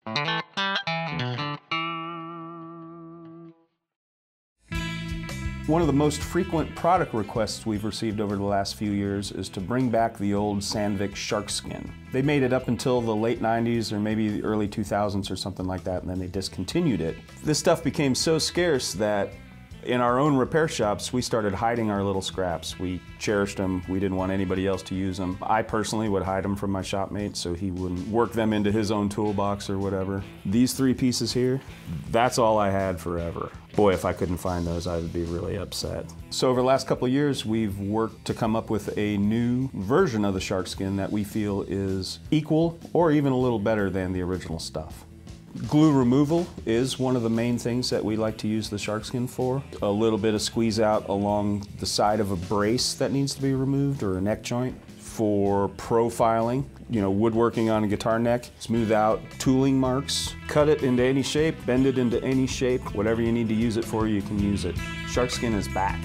One of the most frequent product requests we've received over the last few years is to bring back the old Sandvik Sharkskin. They made it up until the late 90s or maybe the early 2000s or something like that, and then they discontinued it. This stuff became so scarce that in our own repair shops, we started hiding our little scraps. We cherished them. We didn't want anybody else to use them. I personally would hide them from my shopmate so he wouldn't work them into his own toolbox or whatever. These three pieces here, that's all I had forever. Boy, if I couldn't find those, I would be really upset. So over the last couple of years, we've worked to come up with a new version of the Sharkskin that we feel is equal or even a little better than the original stuff. Glue removal is one of the main things that we like to use the Sharkskin for. A little bit of squeeze out along the side of a brace that needs to be removed or a neck joint. For profiling, woodworking on a guitar neck, smooth out tooling marks, cut it into any shape, bend it into any shape, whatever you need to use it for, you can use it. Sharkskin is back.